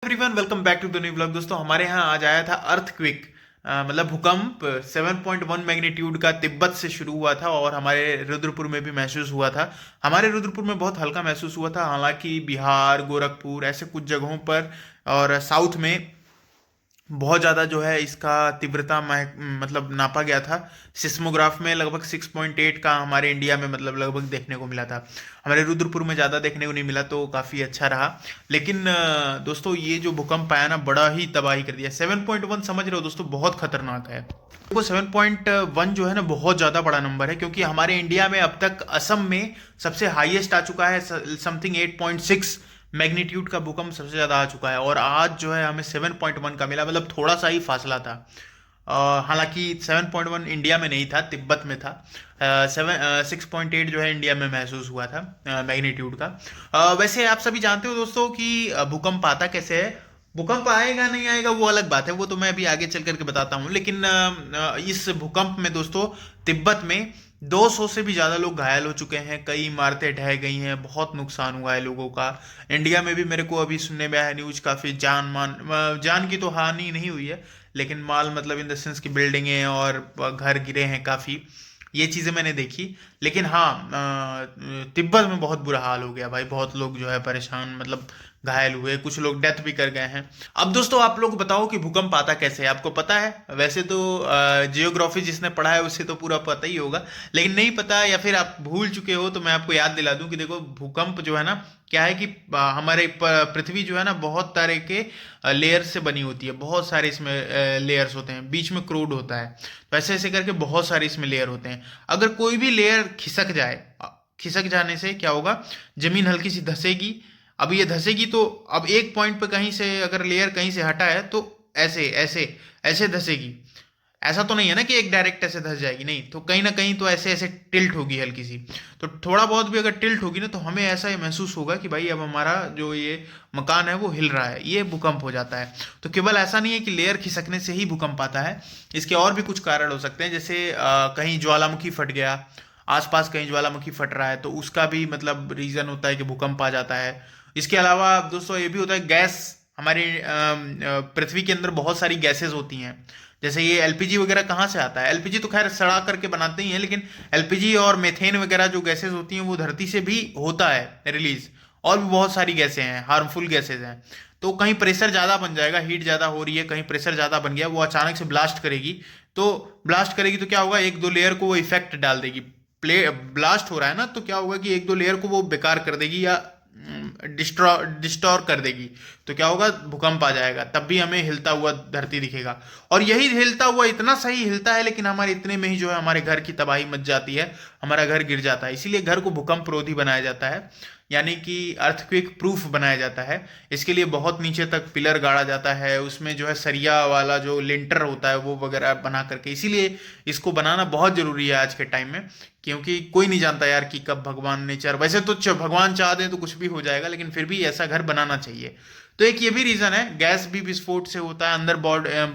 Everyone welcome back to the new vlog. दोस्तों हमारे यहाँ आज आया था अर्थक्विक, मतलब भूकंप 7.1 मैग्नीट्यूड का तिब्बत से शुरू हुआ था और हमारे रुद्रपुर में भी महसूस हुआ था। हमारे रुद्रपुर में बहुत हल्का महसूस हुआ था, हालांकि बिहार, गोरखपुर ऐसे कुछ जगहों पर और साउथ में बहुत ज़्यादा जो है इसका तीव्रता मतलब नापा गया था। सिस्मोग्राफ में लगभग 6.8 का हमारे इंडिया में मतलब लगभग देखने को मिला था। हमारे रुद्रपुर में ज़्यादा देखने को नहीं मिला, तो काफ़ी अच्छा रहा। लेकिन दोस्तों ये जो भूकंप आया ना, बड़ा ही तबाही कर दिया। 7.1 समझ रहे हो दोस्तों, बहुत खतरनाक है। देखो 7.1 जो है ना बहुत ज़्यादा बड़ा नंबर है, क्योंकि हमारे इंडिया में अब तक असम में सबसे हाईएस्ट आ चुका है, समथिंग 8.6 मैग्नीट्यूड का भूकंप सबसे ज़्यादा आ चुका है। और आज जो है हमें 7.1 का मिला, मतलब थोड़ा सा ही फासला था। हालांकि 7.1 इंडिया में नहीं था, तिब्बत में था। 6.8 जो है इंडिया में महसूस हुआ था मैग्नीट्यूड का। वैसे आप सभी जानते हो दोस्तों कि भूकंप आता कैसे है। भूकंप आएगा नहीं आएगा वो अलग बात है, वो तो मैं अभी आगे चल करके बताता हूँ। लेकिन इस भूकंप में दोस्तों तिब्बत में 200 से भी ज़्यादा लोग घायल हो चुके हैं, कई इमारतें ढह गई हैं, बहुत नुकसान हुआ है लोगों का। इंडिया में भी मेरे को अभी सुनने में आया न्यूज, काफ़ी जान की तो हानि नहीं हुई है, लेकिन माल मतलब इन द सेंस की बिल्डिंगें और घर गिरे हैं काफ़ी। ये चीज़ें मैंने देखी। लेकिन हाँ, तिब्बत में बहुत बुरा हाल हो गया भाई, बहुत लोग जो है परेशान, मतलब घायल हुए, कुछ लोग डेथ भी कर गए हैं। अब दोस्तों आप लोग बताओ कि भूकंप आता कैसे है, आपको पता है? वैसे तो जियोग्राफी जिसने पढ़ा है उसे तो पूरा पता ही होगा, लेकिन नहीं पता या फिर आप भूल चुके हो तो मैं आपको याद दिला दूं कि देखो भूकंप जो है ना, क्या है कि हमारे पृथ्वी जो है ना बहुत तरह के लेयर से बनी होती है। बहुत सारे इसमें लेयर्स होते हैं, बीच में क्रूड होता है, तो ऐसे ऐसे करके बहुत सारे इसमें लेयर होते हैं। अगर कोई भी लेयर खिसक जाए, खिसक जाने से क्या होगा, जमीन हल्की सी धंसेगी। अब ये धंसेगी तो अब एक पॉइंट पे कहीं से अगर लेयर कहीं से हटा है तो ऐसे ऐसे ऐसे धंसेगी। ऐसा तो नहीं है ना कि एक डायरेक्ट ऐसे धंस जाएगी, नहीं, तो कहीं ना कहीं तो ऐसे ऐसे टिल्ट होगी हल्की सी। तो थोड़ा बहुत भी अगर टिल्ट होगी ना, तो हमें ऐसा ही महसूस होगा कि भाई अब हमारा जो ये मकान है वो हिल रहा है, ये भूकंप हो जाता है। तो केवल ऐसा नहीं है कि लेयर खिसकने से ही भूकंप आता है, इसके और भी कुछ कारण हो सकते हैं। जैसे कहीं ज्वालामुखी फट गया, आसपास कहीं ज्वालामुखी फट रहा है, तो उसका भी मतलब रीजन होता है कि भूकंप आ जाता है। इसके अलावा दोस्तों ये भी होता है, गैस हमारी पृथ्वी के अंदर बहुत सारी गैसेस होती हैं। जैसे ये एलपीजी वगैरह कहाँ से आता है? एलपीजी तो खैर सड़ा करके बनाते ही हैं, लेकिन एलपीजी और मेथेन वगैरह जो गैसेस होती हैं वो धरती से भी होता है रिलीज। और भी बहुत सारी गैसें हैं, हार्मफुल गैसेज हैं। तो कहीं प्रेशर ज़्यादा बन जाएगा, हीट ज़्यादा हो रही है, कहीं प्रेशर ज़्यादा बन गया, वो अचानक से ब्लास्ट करेगी। तो ब्लास्ट करेगी तो क्या होगा, एक दो लेयर को वो इफेक्ट डाल देगी। प्ले ब्लास्ट हो रहा है ना, तो क्या होगा कि एक दो लेयर को वो बेकार कर देगी या डिस्टोर कर देगी। तो क्या होगा, भूकंप आ जाएगा, तब भी हमें हिलता हुआ धरती दिखेगा। और यही हिलता हुआ इतना सही हिलता है, लेकिन हमारे इतने में ही जो है हमारे घर की तबाही मच जाती है, हमारा घर गिर जाता है। इसीलिए घर को भूकंप रोधी बनाया जाता है, यानी कि अर्थक्वेक प्रूफ बनाया जाता है। इसके लिए बहुत नीचे तक पिलर गाड़ा जाता है, उसमें जो है सरिया वाला जो लिंटर होता है वो वगैरह बना करके। इसीलिए इसको बनाना बहुत जरूरी है आज के टाइम में, क्योंकि कोई नहीं जानता यार कि कब भगवान ने चाह, वैसे तो भगवान चाह दे तो कुछ भी हो जाएगा, लेकिन फिर भी ऐसा घर बनाना चाहिए। तो एक ये भी रीजन है, गैस भी विस्फोट से होता है अंदर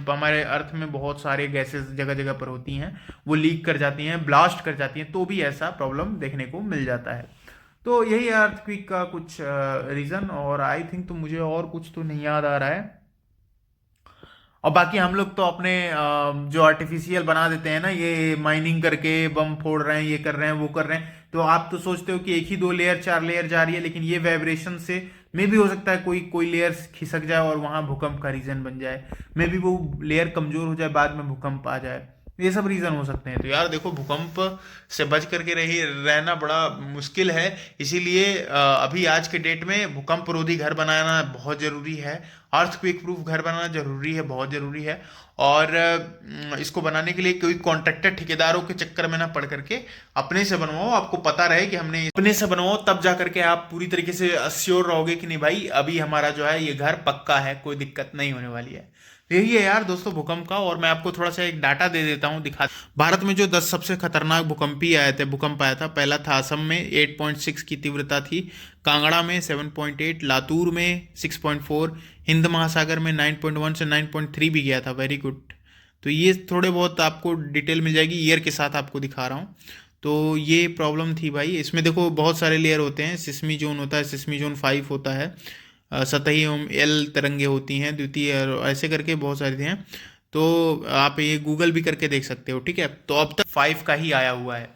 हमारे अर्थ में बहुत सारे गैसेस जगह जगह पर होती हैं, वो लीक कर जाती हैं, ब्लास्ट कर जाती हैं, तो भी ऐसा प्रॉब्लम देखने को मिल जाता है। तो यही है अर्थक्वेक का कुछ रीजन, और आई थिंक तो मुझे और कुछ तो नहीं याद आ रहा है। और बाकी हम लोग तो अपने जो आर्टिफिशियल बना देते हैं ना, ये माइनिंग करके बम फोड़ रहे हैं, ये कर रहे हैं, वो कर रहे हैं, तो आप तो सोचते हो कि एक ही दो लेयर चार लेयर जा रही है, लेकिन ये वाइब्रेशन से मे भी हो सकता है कोई कोई लेयर खिसक जाए और वहां भूकंप का रीजन बन जाए। मे भी वो लेयर कमजोर हो जाए, बाद में भूकंप आ जाए। ये सब रीजन हो सकते हैं। तो यार देखो, भूकंप से बच करके रही रहना बड़ा मुश्किल है। इसीलिए अभी आज के डेट में भूकंप रोधी घर बनाना बहुत जरूरी है, अर्थक्वेक प्रूफ घर बनाना जरूरी है, बहुत जरूरी है। और इसको बनाने के लिए कोई कॉन्ट्रैक्टर ठेकेदारों के चक्कर में ना पड़ करके अपने से बनवाओ। आपको पता रहे कि हमने अपने से बनवाओ, तब जा करके आप पूरी तरीके से अश्योर रहोगे कि नहीं भाई अभी हमारा जो है ये घर पक्का है, कोई दिक्कत नहीं होने वाली है। तो यही है यार दोस्तों भूकंप का। और मैं आपको थोड़ा सा एक डाटा दे देता हूँ, दिखा। भारत में जो 10 सबसे खतरनाक भूकंप आया था, पहला था असम में 8.6 की तीव्रता थी, कांगड़ा में 7.8, लातूर में 6.4, हिंद महासागर में 9.1 से 9.3 भी गया था। Very good. तो ये थोड़े बहुत आपको डिटेल मिल जाएगी, ईयर के साथ आपको दिखा रहा हूँ। तो ये प्रॉब्लम थी भाई। इसमें देखो बहुत सारे लेयर होते हैं, सिस्मी जोन होता है, सिस्मी जोन 5 होता है, सतही एवं एल तरंगे होती हैं, द्वितीय, और ऐसे करके बहुत सारे हैं। तो आप ये गूगल भी करके देख सकते हो, ठीक है। तो अब तक 5 का ही आया हुआ है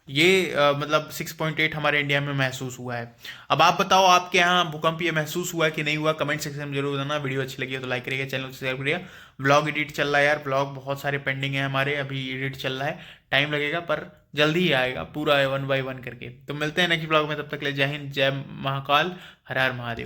ये, मतलब 6.8 हमारे इंडिया में महसूस हुआ है। अब आप बताओ, आपके यहाँ भूकंप ये महसूस हुआ कि नहीं हुआ, कमेंट सेक्शन में जरूर बताना। वीडियो अच्छी लगी हो तो लाइक करिएगा, चैनल को सब्सक्राइब करिएगा। ब्लॉग एडिट चल रहा है यार, ब्लॉग बहुत सारे पेंडिंग है हमारे, अभी एडिट चल रहा है, टाइम लगेगा पर जल्दी ही आएगा पूरा 1 बाय 1 करके। तो मिलते हैं नेक्स्ट ब्लॉग में, तब तक ले जय हिंद, जय महाकाल, हर हर महादेव।